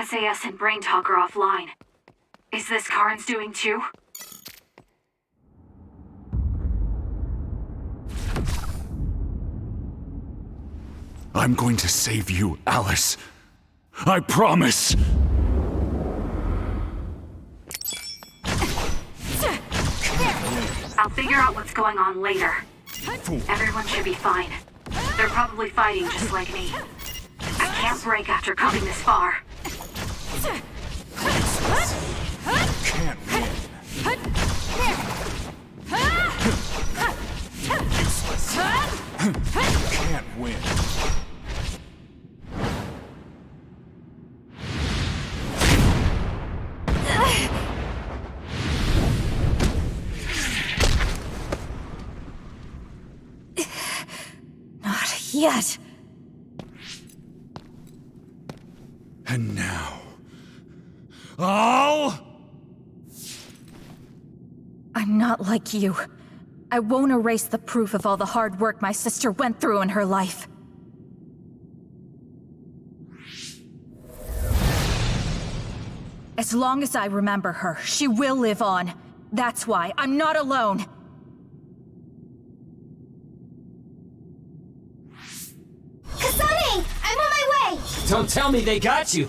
SAS and Brain Talk are offline. Is this Karen's doing too? I'm going to save you, Alice. I promise! I'll figure out what's going on later. Everyone should be fine. They're probably fighting just like me. I can't break after coming this far. Can't win. Useless. Can't win. Not yet. And now... I'll... I'm not like you. I won't erase the proof of all the hard work my sister went through in her life. As long as I remember her, she will live on. That's why I'm not alone. Kasane! I'm on my way! Don't tell me they got you!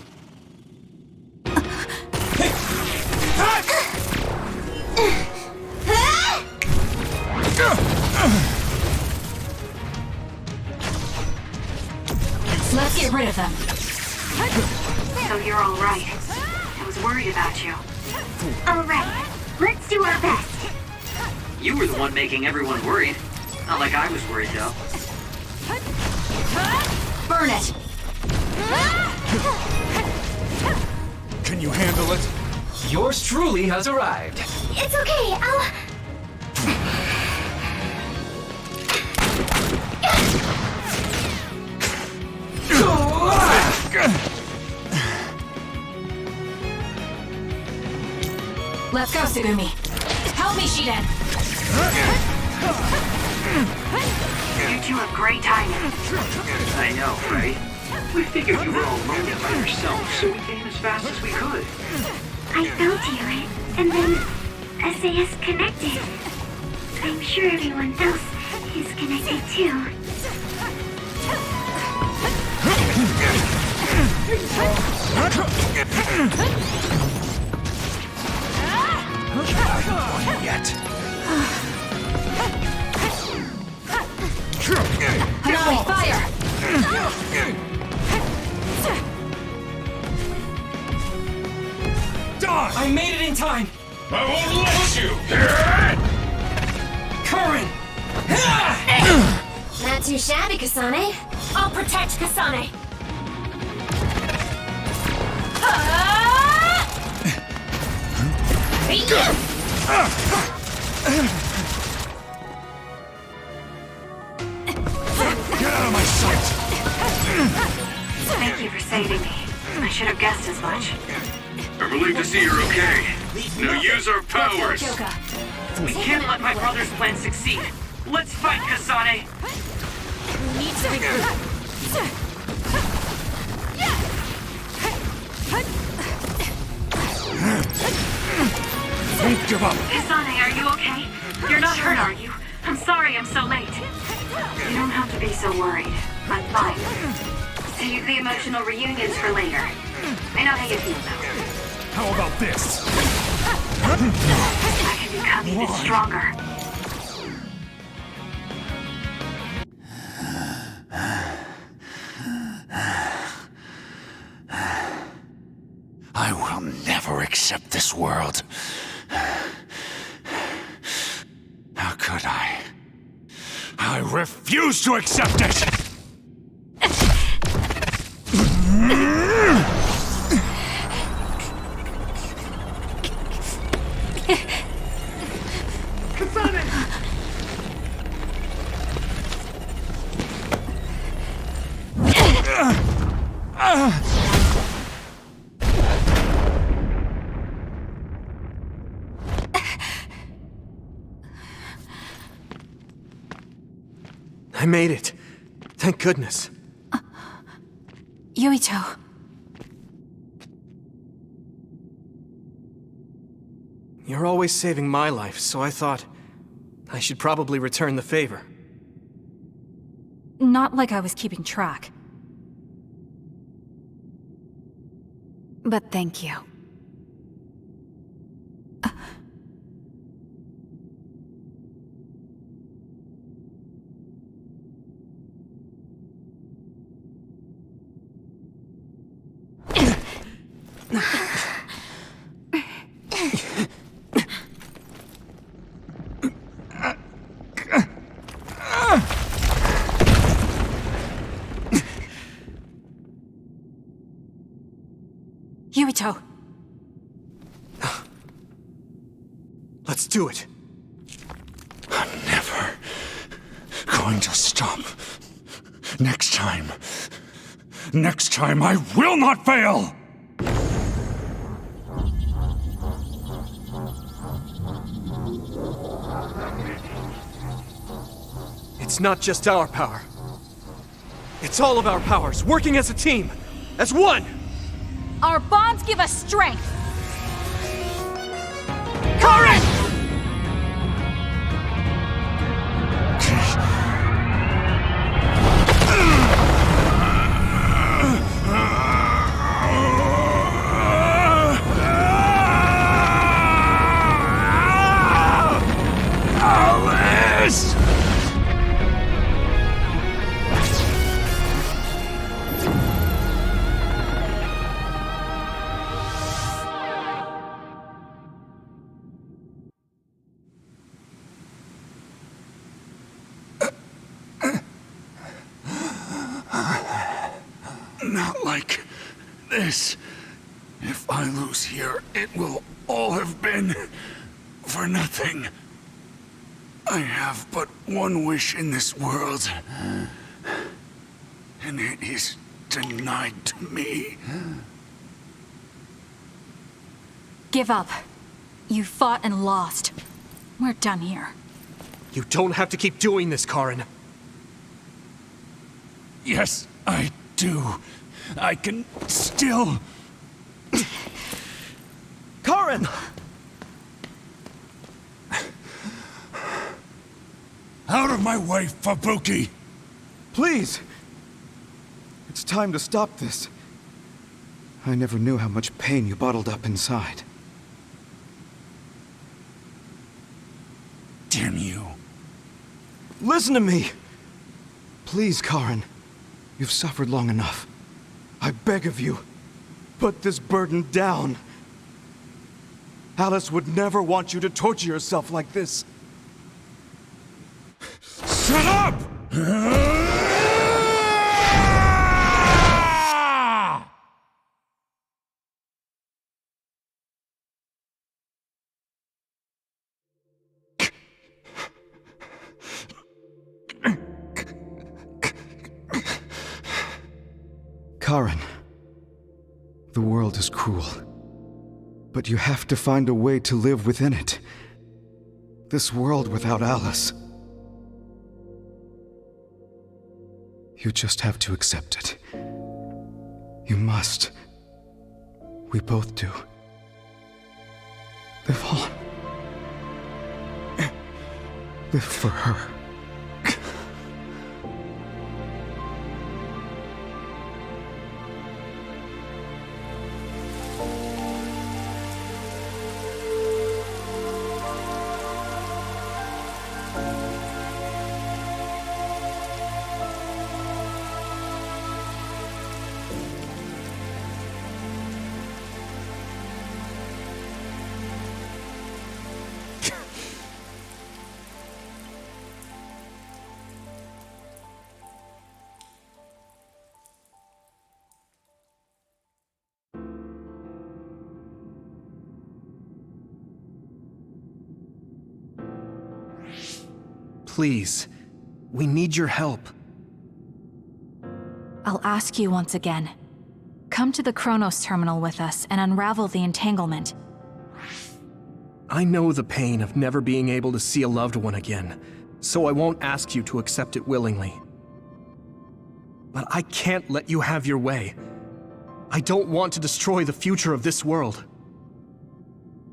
Let's get rid of them. So you're all right. I was worried about you. All right, let's do our best. You were the one making everyone worried. Not like I was worried, though. Burn it! Can you handle it? Yours truly has arrived. It's okay, I'll... Let's go, Sugumi. Help me, Shiden. You two have great timing. I know, right? We figured you were all lonely by yourself, so we came as fast as we could. I felt you, and then SAS connected. I'm sure everyone else is connected too. Yet. Hanami, fire! I made it in time! I won't let you! Curran! Not too shabby, Kasane. I'll protect Kasane! Get out of my sight! Thank you for saving me. I should have guessed as much. I'm relieved to see you're okay. Now use our powers. We can't let my brother's plan succeed. Let's fight, Kasane! We need to regroup. Don't give up! Kasane, are you okay? You're not hurt, are you? I'm sorry I'm so late. You don't have to be so worried. I'm fine. Save the emotional reunions for later. I know how you feel, though. How about this? I can become even stronger. I will never accept this world. How could I? I refuse to accept it! I made it. Thank goodness. Yuito. You're always saving my life, so I thought I should probably return the favor. Not like I was keeping track. But thank you. Yurito. Let's do it. I'm never going to stop. Next time I will not fail! It's not just our power. It's all of our powers, working as a team, as one! Our bonds give us strength! Karen! Alice! Not like this. If I lose here, it will all have been for nothing. I have but one wish in this world, and it is denied to me. Give up. You fought and lost. We're done here. You don't have to keep doing this, Karen. Yes, I do. I can still... Karen! Out of my way, Fubuki! Please! It's time to stop this. I never knew how much pain you bottled up inside. Damn you. Listen to me! Please, Karen. You've suffered long enough. I beg of you, put this burden down. Alice would never want you to torture yourself like this. Shut up! Karen, the world is cruel, but you have to find a way to live within it. This world without Alice. You just have to accept it. You must. We both do. Live on. Live for her. Please, we need your help. I'll ask you once again. Come to the Kronos terminal with us and unravel the entanglement. I know the pain of never being able to see a loved one again, so I won't ask you to accept it willingly. But I can't let you have your way. I don't want to destroy the future of this world.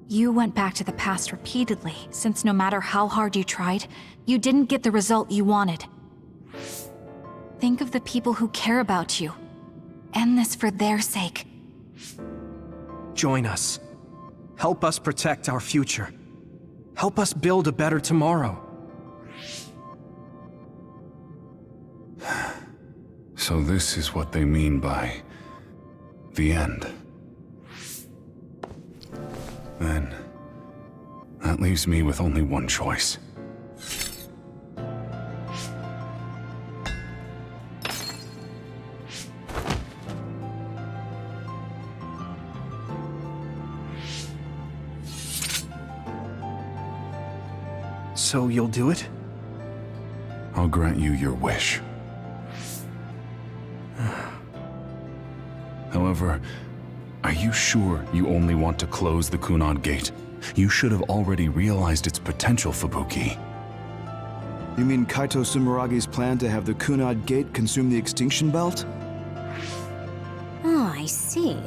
You went back to the past repeatedly, since no matter how hard you tried, you didn't get the result you wanted. Think of the people who care about you. End this for their sake. Join us. Help us protect our future. Help us build a better tomorrow. So this is what they mean by the end. Then, that leaves me with only one choice. So you'll do it? I'll grant you your wish. However, are you sure you only want to close the Kunad Gate? You should have already realized its potential, Fubuki. You mean Kaito Sumeragi's plan to have the Kunad Gate consume the Extinction Belt? Oh, I see.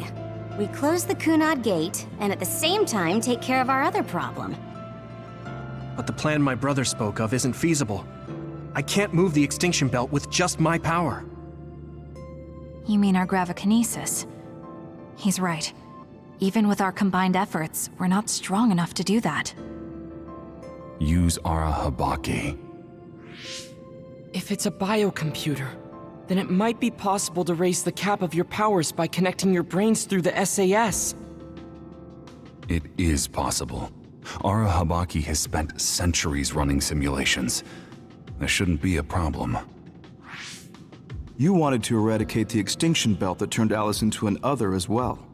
We close the Kunad Gate, and at the same time take care of our other problem. But the plan my brother spoke of isn't feasible. I can't move the Extinction Belt with just my power. You mean our gravikinesis? He's right. Even with our combined efforts, we're not strong enough to do that. Use Arahabaki. If it's a biocomputer, then it might be possible to raise the cap of your powers by connecting your brains through the SAS. It is possible. Arahabaki has spent centuries running simulations. There shouldn't be a problem. You wanted to eradicate the Extinction Belt that turned Alice into an other as well.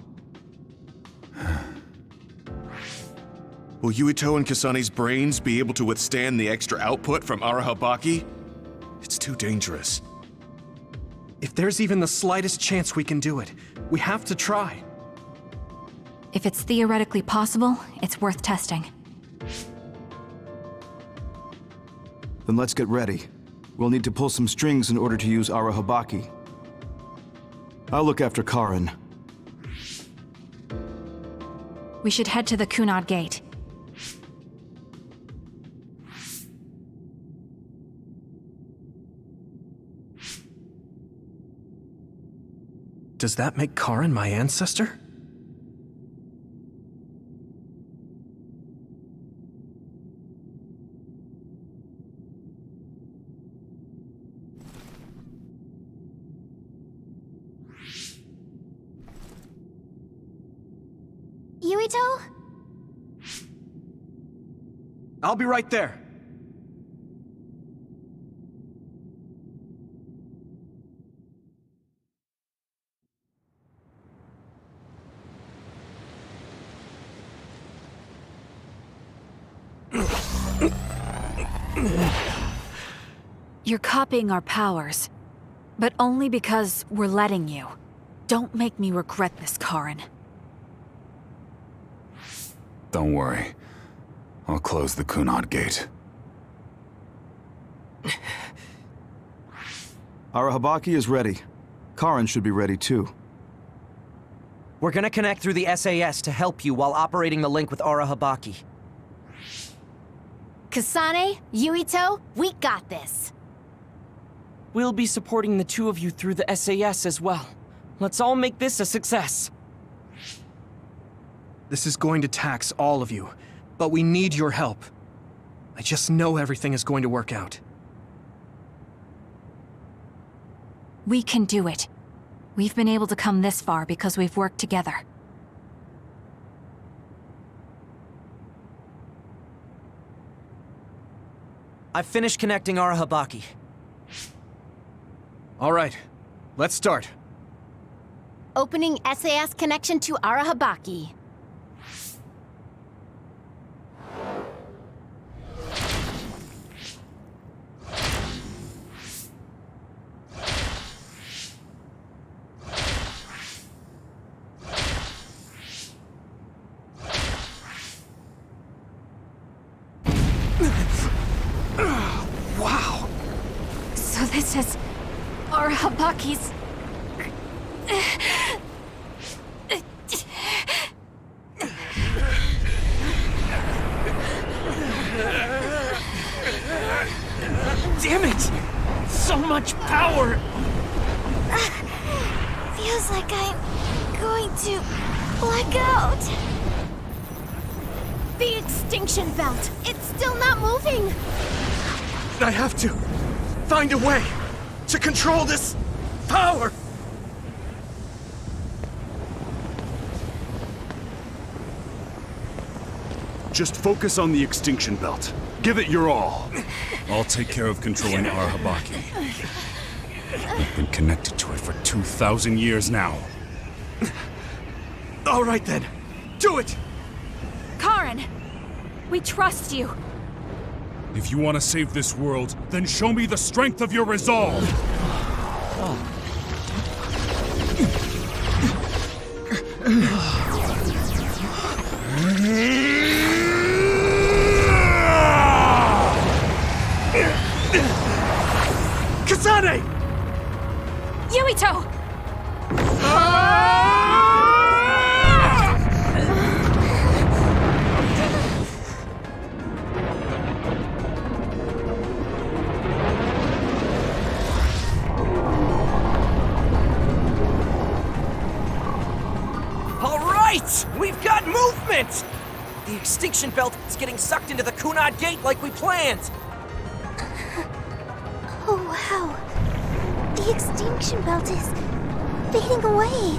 Will Yuito and Kasane's brains be able to withstand the extra output from Arahabaki? It's too dangerous. If there's even the slightest chance we can do it, we have to try. If it's theoretically possible, it's worth testing. Then let's get ready. We'll need to pull some strings in order to use Arahabaki. I'll look after Karin. We should head to the Kunad Gate. Does that make Karin my ancestor? Yuito? I'll be right there. You're copying our powers, but only because we're letting you. Don't make me regret this, Karin. Don't worry. I'll close the Kunad Gate. Arahabaki is ready. Karin should be ready too. We're gonna connect through the SAS to help you while operating the link with Arahabaki. Kasane, Yuito, we got this. We'll be supporting the two of you through the SAS as well. Let's all make this a success. This is going to tax all of you, but we need your help. I just know everything is going to work out. We can do it. We've been able to come this far because we've worked together. I've finished connecting Arahabaki. All right, let's start. Opening SAS connection to Arahabaki. Wow! So this is Arahabaki's... power! Feels like I'm going to black out. The extinction belt. It's still not moving. I have to find a way to control this power! Just focus on the extinction belt. Give it your all. I'll take care of controlling Arahabaki. I've been connected to it for 2,000 years now. All right then, do it! Karin! We trust you. If you want to save this world, then show me the strength of your resolve! Kasane! Yuito! All right! We've got movement! The extinction belt is getting sucked into the Kunad Gate like we planned! Oh, wow. The extinction belt is fading away.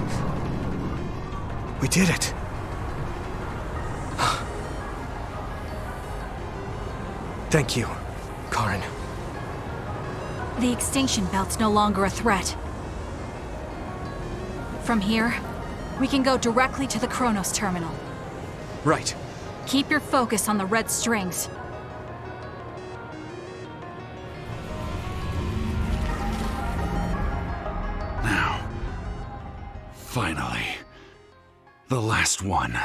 We did it. Thank you, Karin. The extinction belt's no longer a threat. From here, we can go directly to the Kronos terminal. Right. Keep your focus on the red strings. Now, finally, the last one.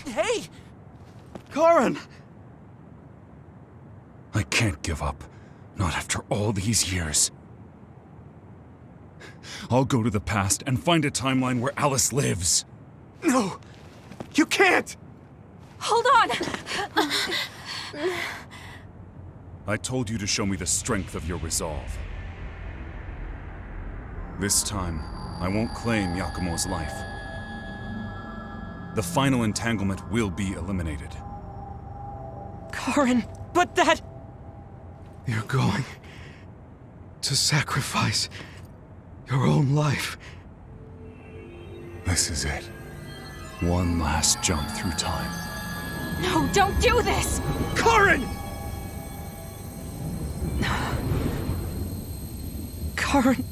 Hey! Karin! I can't give up. Not after all these years. I'll go to the past and find a timeline where Alice lives. No! You can't! Hold on! I told you to show me the strength of your resolve. This time, I won't claim Yakumo's life. The final entanglement will be eliminated. Karin, but that... You're going to sacrifice your own life. This is it. One last jump through time. No, don't do this! Karin! Karin,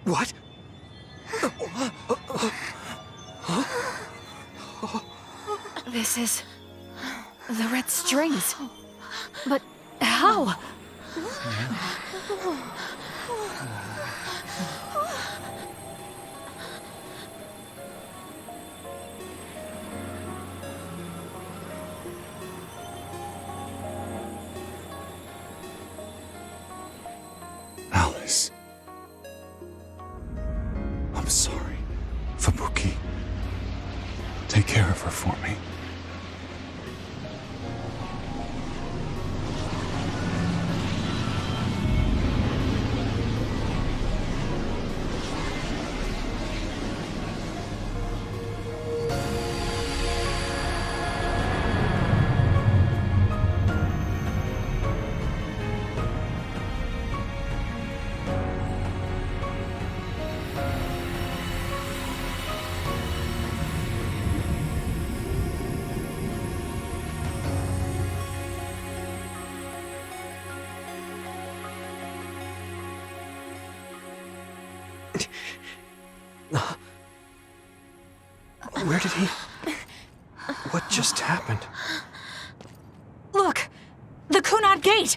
What? This is... the red strings. But how? Alice. I'm sorry, Fubuki. Take care of her for me. Where did he... What just happened? Look! The Kunad Gate!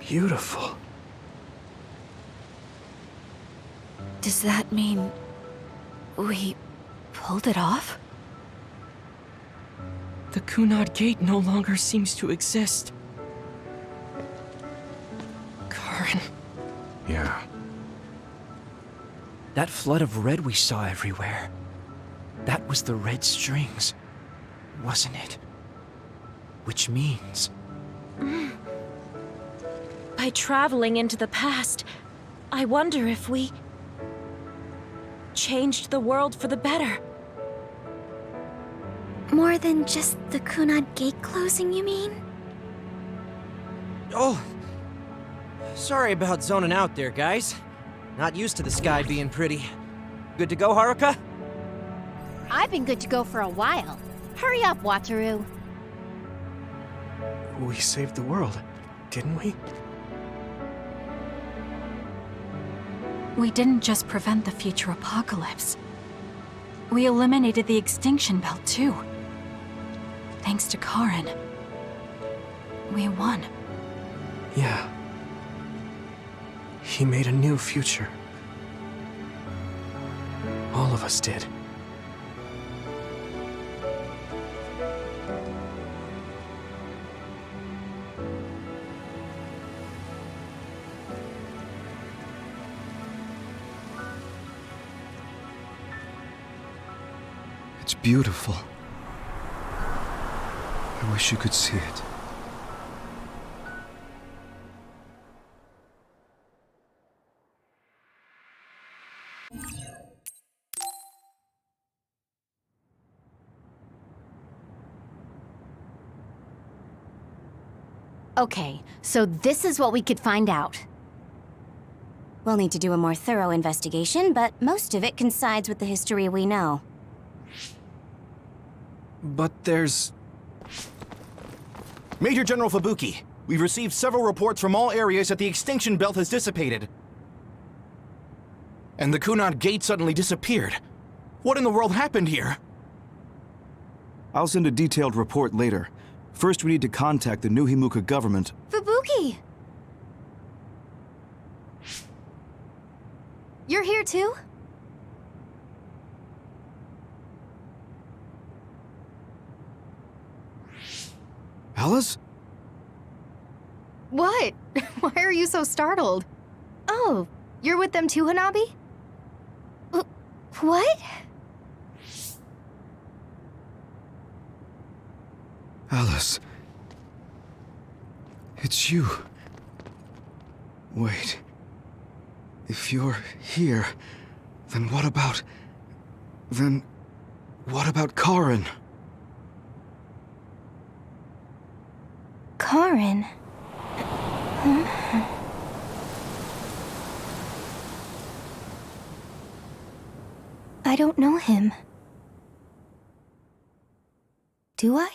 Beautiful. Does that mean we pulled it off? The Kunad Gate no longer seems to exist. Karen. Yeah. That flood of red we saw everywhere. That was the red strings, wasn't it? Which means... By traveling into the past, I wonder if we... changed the world for the better. More than just the Kunad Gate closing, you mean? Oh! Sorry about zoning out there, guys. Not used to the sky being pretty. Good to go, Haruka? I've been good to go for a while. Hurry up, Wataru. We saved the world, didn't we? We didn't just prevent the future apocalypse. We eliminated the extinction belt, too. Thanks to Karen. We won. Yeah. He made a new future. All of us did. It's beautiful. I wish you could see it. Okay, so this is what we could find out. We'll need to do a more thorough investigation, but most of it coincides with the history we know. But there's... Major General Fubuki, we've received several reports from all areas that the extinction belt has dissipated. And the Kunad Gate suddenly disappeared. What in the world happened here? I'll send a detailed report later. First, we need to contact the New Himuka government. Fubuki! You're here too? Alice? What? Why are you so startled? Oh, you're with them too, Hanabi? What? Alice. It's you. Wait. If you're here, then what about... Then... what about Karen? Karen? I don't know him. Do I?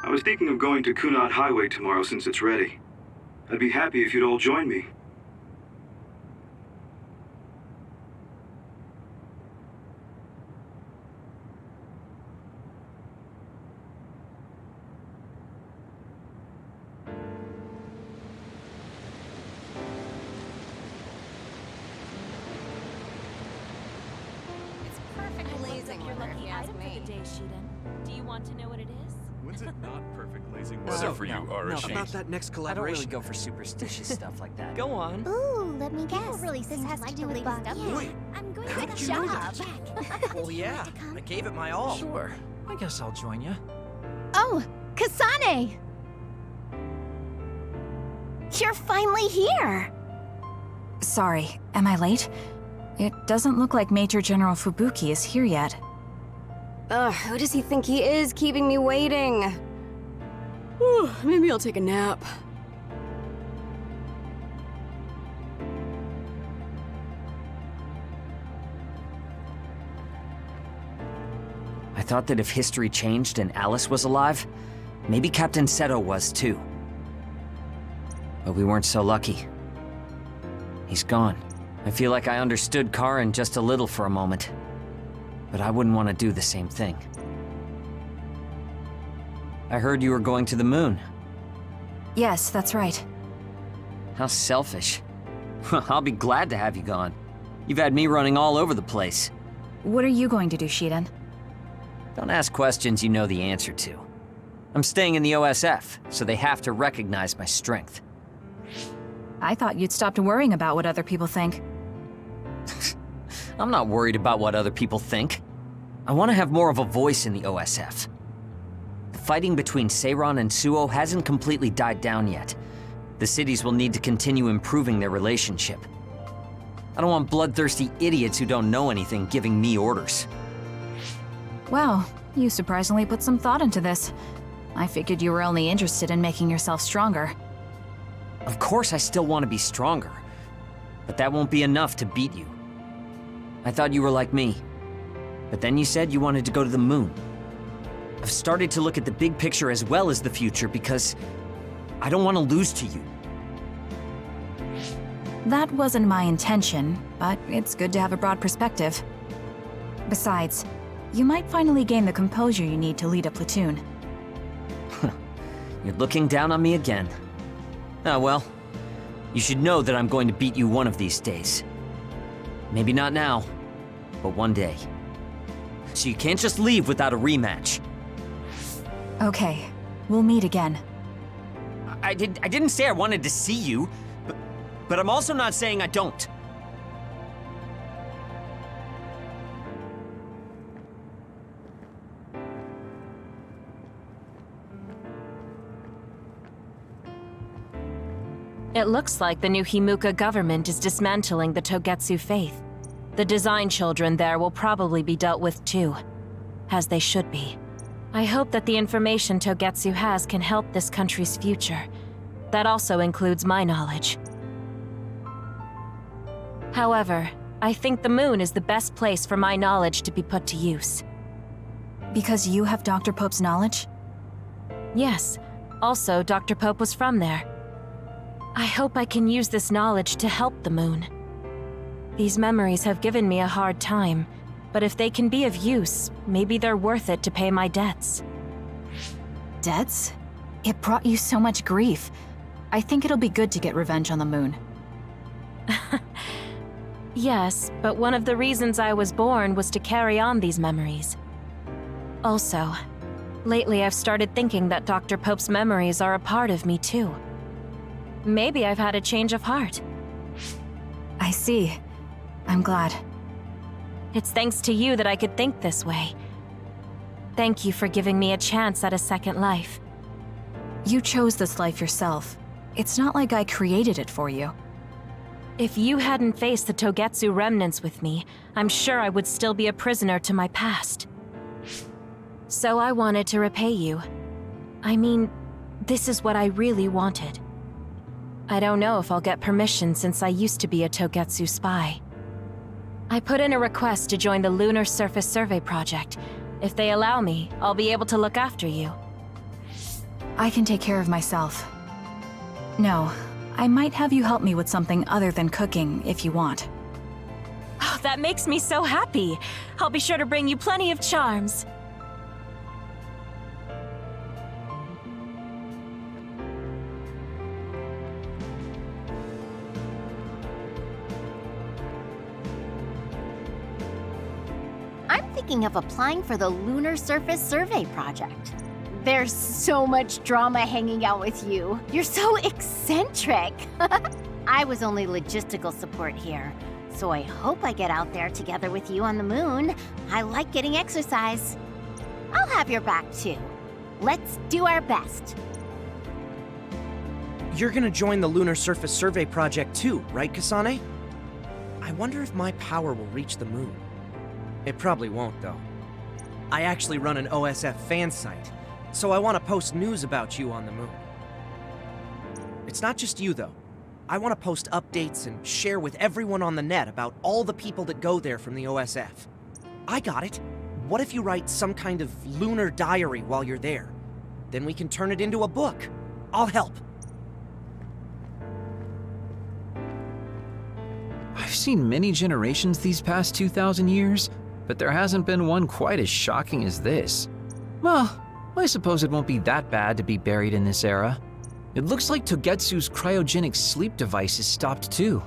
I was thinking of going to Kunad Highway tomorrow since it's ready. I'd be happy if you'd all join me. It's perfect blazing your lucky item for the day, Shuden. Do you want to know what it is? When's it not perfect blazing weather for you, Arashi? About that next I don't collaboration. really go for superstitious stuff like that. Go on. Ooh, let me guess. People really this seem has to to like do the with latest Bucky. update. Wait, I'm going how to did the you know job. that? Well, yeah, I gave it my all. Sure. I guess I'll join you. Oh, Kasane! You're finally here! Sorry, am I late? It doesn't look like Major General Fubuki is here yet. Ugh, who does he think he is, keeping me waiting? Whew, maybe I'll take a nap. I thought that if history changed and Alice was alive, maybe Captain Seto was too. But we weren't so lucky. He's gone. I feel like I understood Karen just a little for a moment. But I wouldn't want to do the same thing. I heard you were going to the moon. Yes, that's right. How selfish. I'll be glad to have you gone. You've had me running all over the place. What are you going to do, Shiden? Don't ask questions you know the answer to. I'm staying in the OSF, so they have to recognize my strength. I thought you'd stopped worrying about what other people think. I'm not worried about what other people think. I want to have more of a voice in the OSF. The fighting between Seiran and Suo hasn't completely died down yet. The cities will need to continue improving their relationship. I don't want bloodthirsty idiots who don't know anything giving me orders. Wow, you surprisingly put some thought into this. I figured you were only interested in making yourself stronger. Of course I still want to be stronger, but that won't be enough to beat you. I thought you were like me, but then you said you wanted to go to the moon. I've started to look at the big picture as well as the future because I don't want to lose to you. That wasn't my intention, but it's good to have a broad perspective. Besides, you might finally gain the composure you need to lead a platoon. You're looking down on me again. Ah, well, you should know that I'm going to beat you one of these days. Maybe not now, but one day. So you can't just leave without a rematch. Okay, we'll meet again. I didn't say I wanted to see you, but I'm also not saying I don't. It looks like the new Himuka government is dismantling the Togetsu faith. The design children there will probably be dealt with too, as they should be. I hope that the information Togetsu has can help this country's future. That also includes my knowledge. However, I think the moon is the best place for my knowledge to be put to use. Because you have Dr. Pope's knowledge? Yes. Also, Dr. Pope was from there. I hope I can use this knowledge to help the moon. These memories have given me a hard time, but if they can be of use, maybe they're worth it to pay my debts. Debts? It brought you so much grief. I think it'll be good to get revenge on the moon. Yes, but one of the reasons I was born was to carry on these memories. Also, lately I've started thinking that Dr. Pope's memories are a part of me too. Maybe I've had a change of heart. I see. I'm glad. It's thanks to you that I could think this way. Thank you for giving me a chance at a second life. You chose this life yourself. It's not like I created it for you. If you hadn't faced the Togetsu remnants with me, I'm sure I would still be a prisoner to my past. So I wanted to repay you. I mean, this is what I really wanted. I don't know if I'll get permission since I used to be a Togetsu spy. I put in a request to join the Lunar Surface Survey Project. If they allow me, I'll be able to look after you. I can take care of myself. No, I might have you help me with something other than cooking if you want. Oh, that makes me so happy. I'll be sure to bring you plenty of charms. I'm thinking of applying for the Lunar Surface Survey Project. There's so much drama hanging out with you. You're so eccentric. I was only logistical support here, so I hope I get out there together with you on the moon. I like getting exercise. I'll have your back too. Let's do our best. You're gonna join the Lunar Surface Survey Project too, right, Kasane? I wonder if my power will reach the moon. It probably won't, though. I actually run an OSF fan site, so I want to post news about you on the moon. It's not just you, though. I want to post updates and share with everyone on the net about all the people that go there from the OSF. I got it. What if you write some kind of lunar diary while you're there? Then we can turn it into a book. I'll help. seen many generations these past 2,000 years, but there hasn't been one quite as shocking as this. Well, I suppose it won't be that bad to be buried in this era. It looks like Togetsu's cryogenic sleep device is stopped too.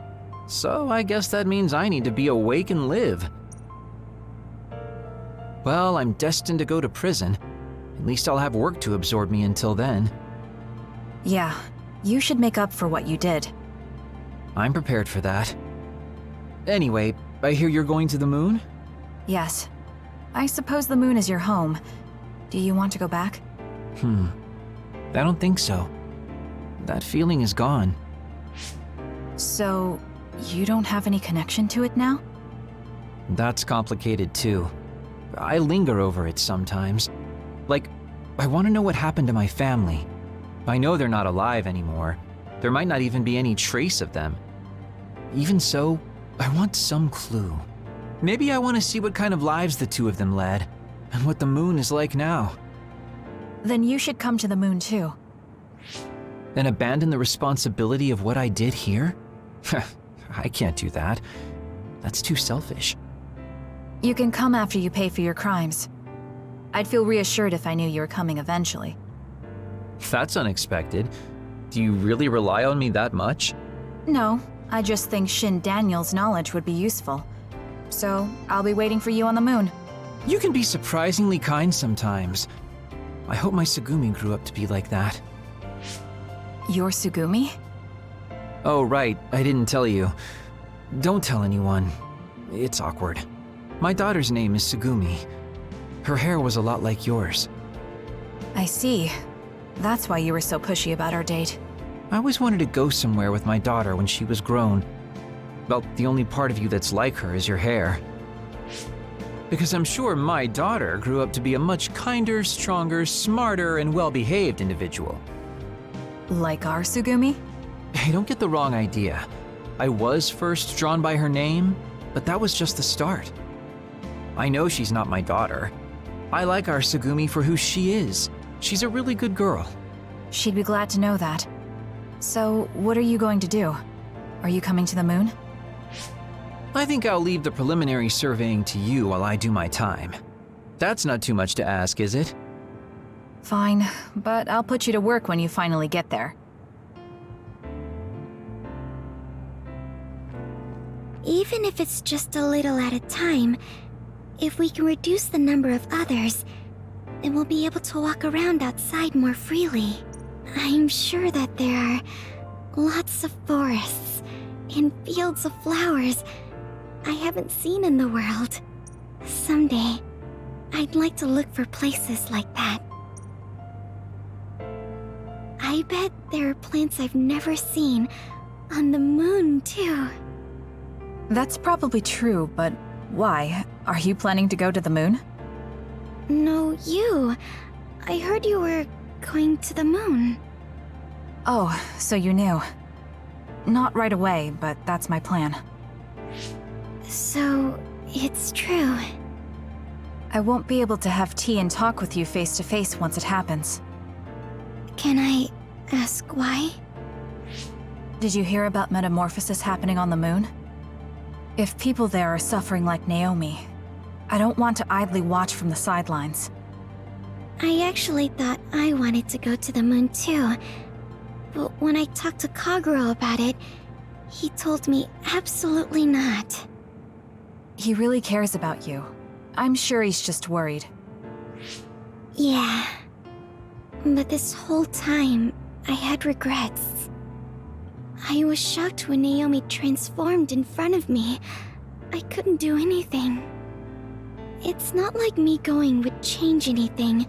So I guess that means I need to be awake and live. Well, I'm destined to go to prison. At least I'll have work to absorb me until then. Yeah, you should make up for what you did. I'm prepared for that. Anyway, I hear you're going to the moon? Yes. I suppose the moon is your home. Do you want to go back? I don't think so. That feeling is gone. So, you don't have any connection to it now? That's complicated too. I linger over it sometimes. Like, I want to know what happened to my family. I know they're not alive anymore. There might not even be any trace of them. Even so, I want some clue. Maybe I want to see what kind of lives the two of them led, and what the moon is like now. Then you should come to the moon too. And abandon the responsibility of what I did here? I can't do that. That's too selfish. You can come after you pay for your crimes. I'd feel reassured if I knew you were coming eventually. That's unexpected. Do you really rely on me that much? No, I just think Shin Daniel's knowledge would be useful. So, I'll be waiting for you on the moon. You can be surprisingly kind sometimes. I hope my Tsugumi grew up to be like that. Your Tsugumi? Oh, right, I didn't tell you. Don't tell anyone. It's awkward. My daughter's name is Tsugumi. Her hair was a lot like yours. I see. That's why you were so pushy about our date. I always wanted to go somewhere with my daughter when she was grown. Well, the only part of you that's like her is your hair. Because I'm sure my daughter grew up to be a much kinder, stronger, smarter, and well-behaved individual. Like our Tsugumi? Hey, don't get the wrong idea. I was first drawn by her name, but that was just the start. I know she's not my daughter. I like our Tsugumi for who she is. She's a really good girl. She'd be glad to know that. So, what are you going to do? Are you coming to the moon? I think I'll leave the preliminary surveying to you while I do my time. That's not too much to ask, is it? Fine, but I'll put you to work when you finally get there. Even if it's just a little at a time, if we can reduce the number of others, then we'll be able to walk around outside more freely. I'm sure that there are lots of forests and fields of flowers I haven't seen in the world. Someday, I'd like to look for places like that. I bet there are plants I've never seen on the moon, too. That's probably true, but why? Are you planning to go to the moon? No, you. I heard you were going to the moon. Oh, so you knew. Not right away, but that's my plan. So, it's true. I won't be able to have tea and talk with you face to face once it happens. Can I ask why? Did you hear about metamorphosis happening on the moon? If people there are suffering like Naomi, I don't want to idly watch from the sidelines. I actually thought I wanted to go to the moon too. But when I talked to Kaguro about it, he told me absolutely not. He really cares about you. I'm sure he's just worried. Yeah. But this whole time, I had regrets. I was shocked when Naomi transformed in front of me. I couldn't do anything. It's not like me going would change anything,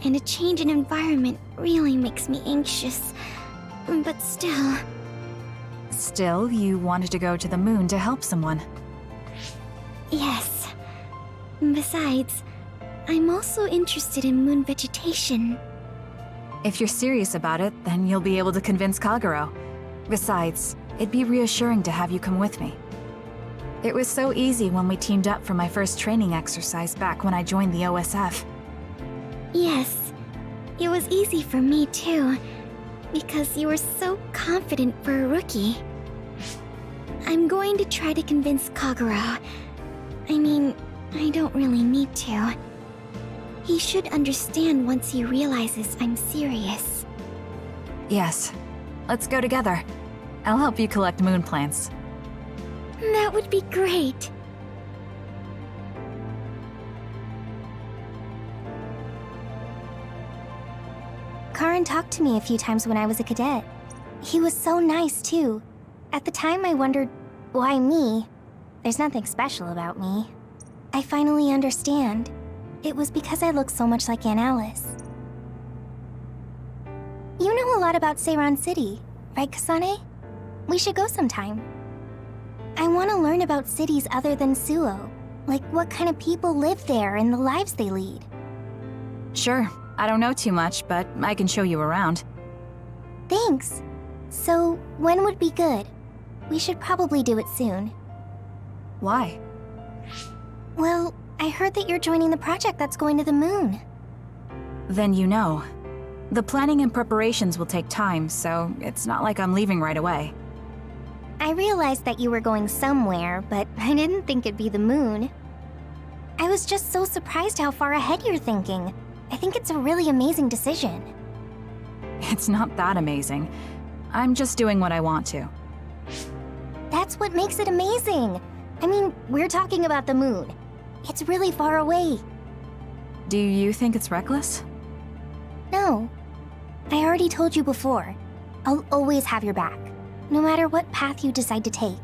and a change in environment really makes me anxious. But still... Still, you wanted to go to the moon to help someone. Yes. Besides, I'm also interested in moon vegetation. If you're serious about it, then you'll be able to convince Kaguro. Besides, it'd be reassuring to have you come with me. It was so easy when we teamed up for my first training exercise back when I joined the OSF. Yes, it was easy for me too, because you were so confident for a rookie. I'm going to try to convince Kagura. I mean, I don't really need to. He should understand once he realizes I'm serious. Yes. Let's go together. I'll help you collect moon plants. That would be great. Karan talked to me a few times when I was a cadet. He was so nice, too. At the time, I wondered, why me? There's nothing special about me. I finally understand. It was because I look so much like Aunt Alice. You know a lot about Seiran City, right, Kasane? We should go sometime. I want to learn about cities other than Suo. Like what kind of people live there and the lives they lead. Sure. I don't know too much, but I can show you around. Thanks. So, when would be good? We should probably do it soon. Why? Well, I heard that you're joining the project that's going to the moon. Then you know. The planning and preparations will take time, so it's not like I'm leaving right away. I realized that you were going somewhere, but I didn't think it'd be the moon. I was just so surprised how far ahead you're thinking. I think it's a really amazing decision. It's not that amazing. I'm just doing what I want to. That's what makes it amazing. I mean, we're talking about the moon. It's really far away. Do you think it's reckless? No. I already told you before. I'll always have your back, no matter what path you decide to take.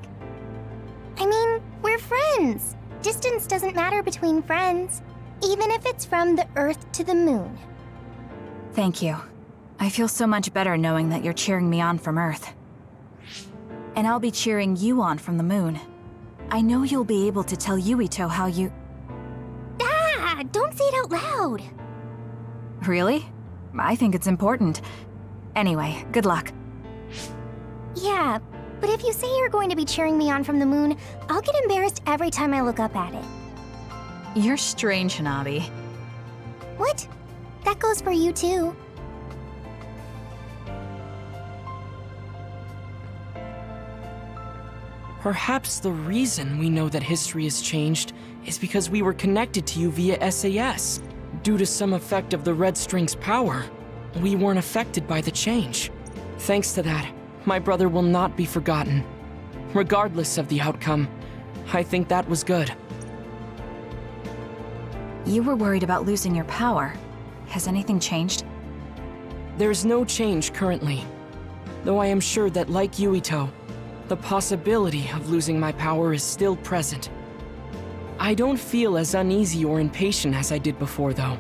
I mean, we're friends. Distance doesn't matter between friends, even if it's from the Earth to the moon. Thank you. I feel so much better knowing that you're cheering me on from Earth. And I'll be cheering you on from the moon. I know you'll be able to tell Yuito how you... Ah! Don't say it out loud! Really? I think it's important. Anyway, good luck. Yeah, but if you say you're going to be cheering me on from the moon, I'll get embarrassed every time I look up at it. You're strange, Hanabi. What? That goes for you too. Perhaps the reason we know that history has changed is because we were connected to you via SAS. Due to some effect of the Red String's power, we weren't affected by the change. Thanks to that, my brother will not be forgotten. Regardless of the outcome, I think that was good. You were worried about losing your power. Has anything changed? There's no change currently, though I am sure that, like Yuito, the possibility of losing my power is still present. I don't feel as uneasy or impatient as I did before, though.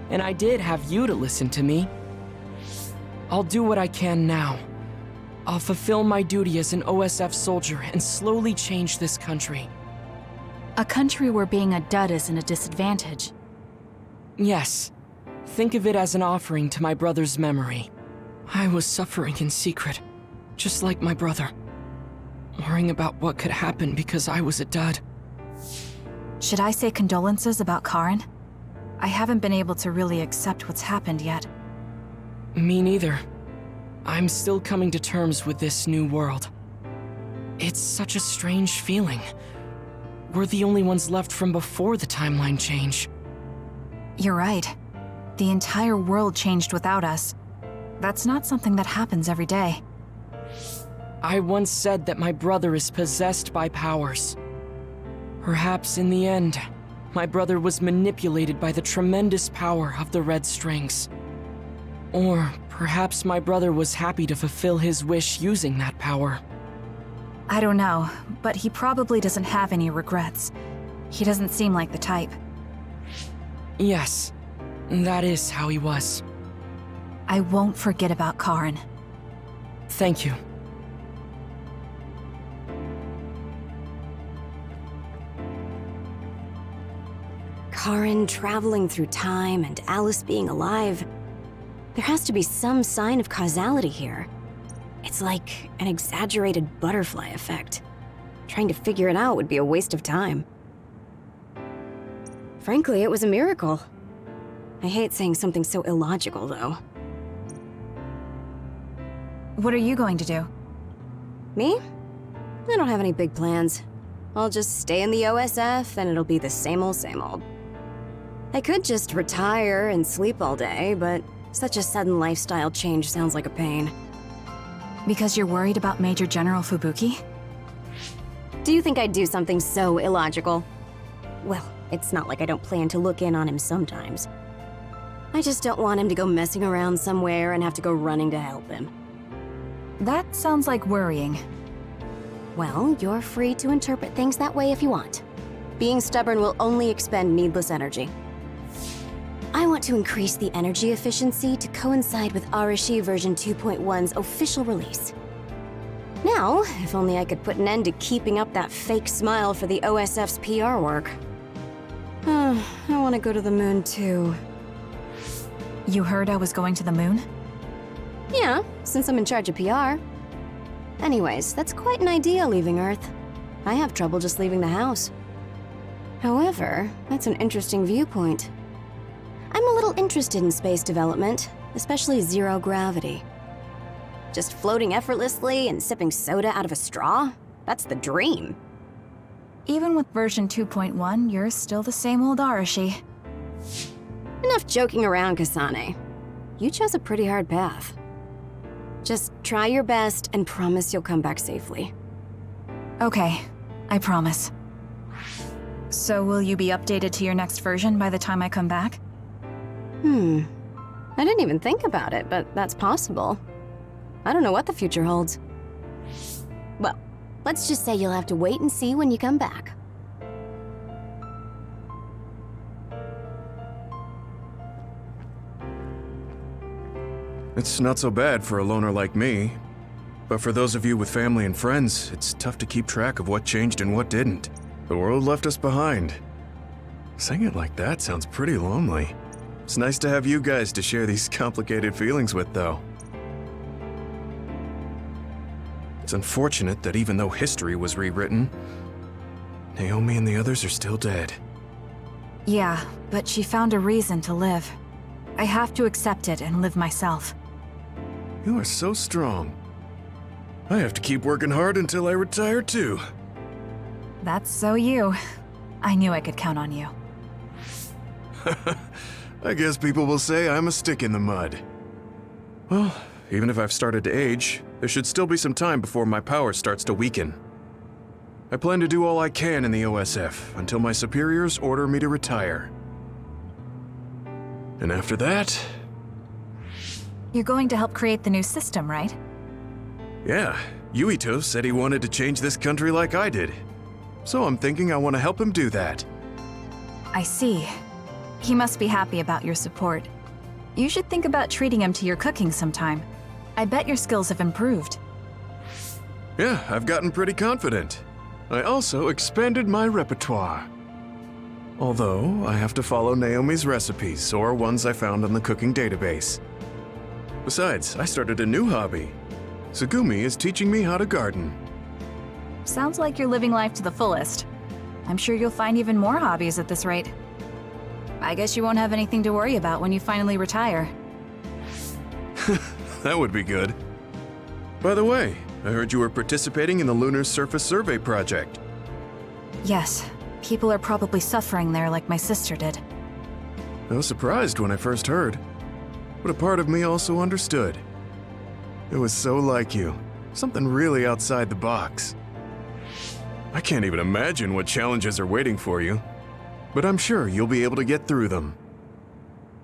And I did have you to listen to me. I'll do what I can now. I'll fulfill my duty as an OSF soldier and slowly change this country. A country where being a dud isn't a disadvantage. Yes. Think of it as an offering to my brother's memory. I was suffering in secret, just like my brother. Worrying about what could happen because I was a dud. Should I say condolences about Karin? I haven't been able to really accept what's happened yet. Me neither. I'm still coming to terms with this new world. It's such a strange feeling. We're the only ones left from before the timeline change. You're right. The entire world changed without us. That's not something that happens every day. I once said that my brother is possessed by powers. Perhaps in the end, my brother was manipulated by the tremendous power of the Red Strings. Or perhaps my brother was happy to fulfill his wish using that power. I don't know, but he probably doesn't have any regrets. He doesn't seem like the type. Yes, that is how he was. I won't forget about Karin. Thank you. Karin traveling through time and Alice being alive. There has to be some sign of causality here. It's like an exaggerated butterfly effect. Trying to figure it out would be a waste of time. Frankly, it was a miracle. I hate saying something so illogical, though. What are you going to do? Me? I don't have any big plans. I'll just stay in the OSF and it'll be the same old, same old. I could just retire and sleep all day, but such a sudden lifestyle change sounds like a pain. Because you're worried about Major General Fubuki? Do you think I'd do something so illogical? Well, it's not like I don't plan to look in on him sometimes. I just don't want him to go messing around somewhere and have to go running to help him. That sounds like worrying. Well, you're free to interpret things that way if you want. Being stubborn will only expend needless energy. I want to increase the energy efficiency to coincide with Arashi version 2.1's official release. Now, if only I could put an end to keeping up that fake smile for the OSF's PR work. I want to go to the moon too. You heard I was going to the moon? Yeah, since I'm in charge of PR. Anyways, that's quite an idea, leaving Earth. I have trouble just leaving the house. However, that's an interesting viewpoint. I'm a little interested in space development, especially zero gravity. Just floating effortlessly and sipping soda out of a straw? That's the dream. Even with version 2.1, you're still the same old Arashi. Enough joking around, Kasane. You chose a pretty hard path. Just try your best and promise you'll come back safely. Okay, I promise. So will you be updated to your next version by the time I come back? I didn't even think about it, but that's possible. I don't know what the future holds. Well, let's just say you'll have to wait and see when you come back. It's not so bad for a loner like me. But for those of you with family and friends, it's tough to keep track of what changed and what didn't. The world left us behind. Saying it like that sounds pretty lonely. It's nice to have you guys to share these complicated feelings with, though. It's unfortunate that even though history was rewritten, Naomi and the others are still dead. Yeah, but she found a reason to live. I have to accept it and live myself. You are so strong. I have to keep working hard until I retire, too. That's so you. I knew I could count on you. I guess people will say I'm a stick in the mud. Well, even if I've started to age, there should still be some time before my power starts to weaken. I plan to do all I can in the OSF until my superiors order me to retire. And after that... You're going to help create the new system, right? Yeah, Yuito said he wanted to change this country like I did. So I'm thinking I want to help him do that. I see. He must be happy about your support. You should think about treating him to your cooking sometime. I bet your skills have improved. Yeah, I've gotten pretty confident. I also expanded my repertoire. Although, I have to follow Naomi's recipes or ones I found on the cooking database. Besides, I started a new hobby. Tsugumi is teaching me how to garden. Sounds like you're living life to the fullest. I'm sure you'll find even more hobbies at this rate. I guess you won't have anything to worry about when you finally retire. That would be good. By the way, I heard you were participating in the Lunar Surface Survey project. Yes, people are probably suffering there like my sister did. I was surprised when I first heard, but a part of me also understood. It was so like you, something really outside the box. I can't even imagine what challenges are waiting for you, but I'm sure you'll be able to get through them.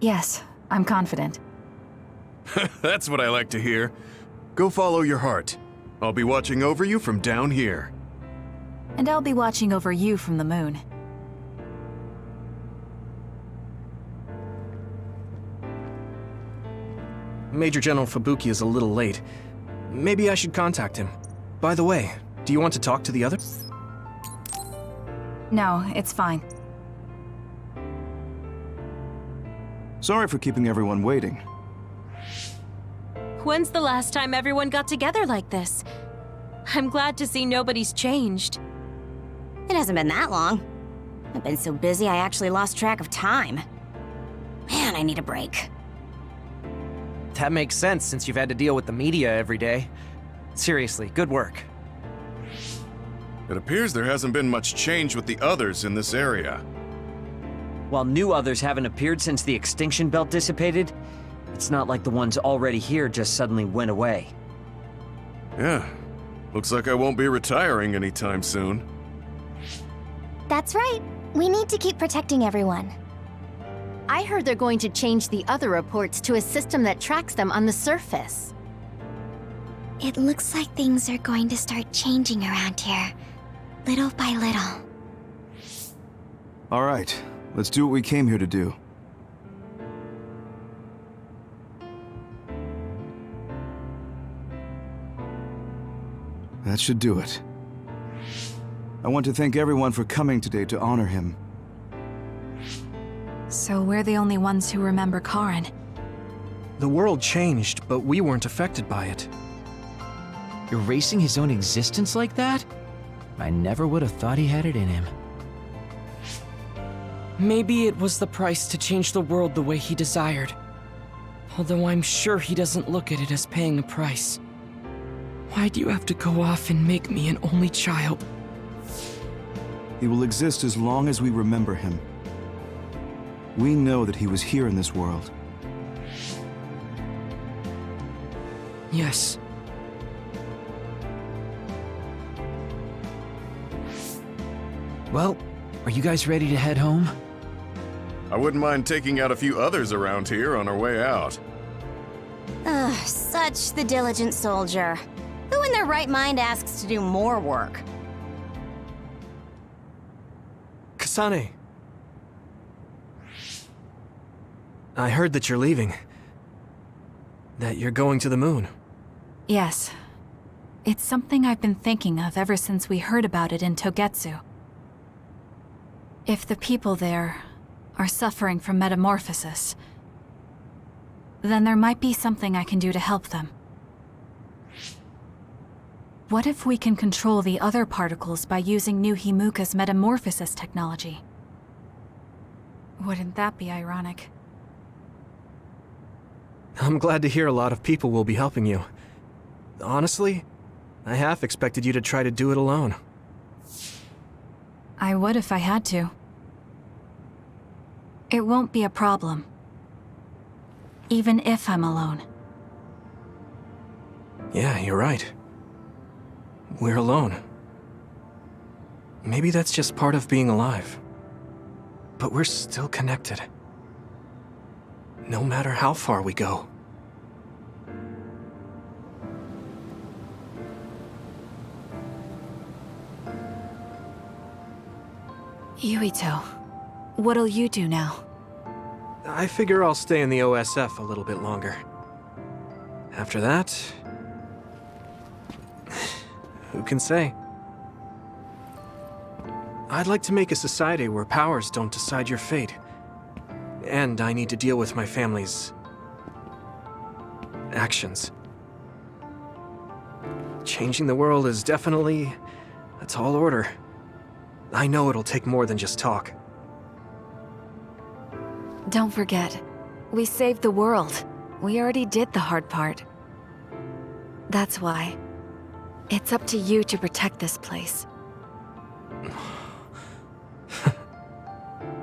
Yes, I'm confident. That's what I like to hear. Go follow your heart. I'll be watching over you from down here. And I'll be watching over you from the moon. Major General Fubuki is a little late. Maybe I should contact him. By the way, do you want to talk to the others? No, it's fine. Sorry for keeping everyone waiting. When's the last time everyone got together like this? I'm glad to see nobody's changed. It hasn't been that long. I've been so busy I actually lost track of time. Man, I need a break. That makes sense since you've had to deal with the media every day. Seriously, good work. It appears there hasn't been much change with the others in this area. While new others haven't appeared since the extinction belt dissipated, it's not like the ones already here just suddenly went away. Yeah. Looks like I won't be retiring anytime soon. That's right. We need to keep protecting everyone. I heard they're going to change the other reports to a system that tracks them on the surface. It looks like things are going to start changing around here, little by little. All right, let's do what we came here to do. That should do it. I want to thank everyone for coming today to honor him. So we're the only ones who remember Karin. The world changed, but we weren't affected by it. Erasing his own existence like that? I never would have thought he had it in him. Maybe it was the price to change the world the way he desired. Although I'm sure he doesn't look at it as paying a price. Why do you have to go off and make me an only child? He will exist as long as we remember him. We know that he was here in this world. Yes. Well, are you guys ready to head home? I wouldn't mind taking out a few others around here on our way out. Ugh, such the diligent soldier. Who in their right mind asks to do more work? Kasane. I heard that you're leaving. That you're going to the moon. Yes. It's something I've been thinking of ever since we heard about it in Togetsu. If the people there are suffering from metamorphosis, then there might be something I can do to help them. What if we can control the other particles by using New Himuka's metamorphosis technology? Wouldn't that be ironic? I'm glad to hear a lot of people will be helping you. Honestly, I half expected you to try to do it alone. I would if I had to. It won't be a problem. Even if I'm alone. Yeah, you're right. We're alone. Maybe that's just part of being alive. But we're still connected. No matter how far we go. Yuito, what'll you do now? I figure I'll stay in the OSF a little bit longer. After that... who can say? I'd like to make a society where powers don't decide your fate. And I need to deal with my family's... actions. Changing the world is definitely a tall order. I know it'll take more than just talk. Don't forget, we saved the world. We already did the hard part. That's why. It's up to you to protect this place.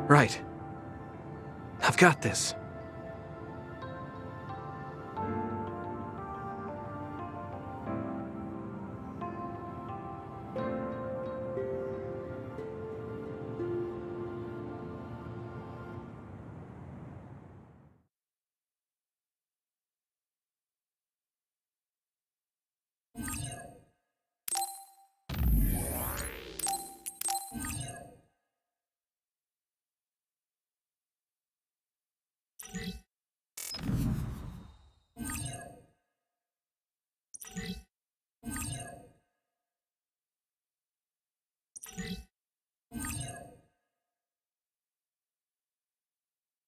Right. I've got this.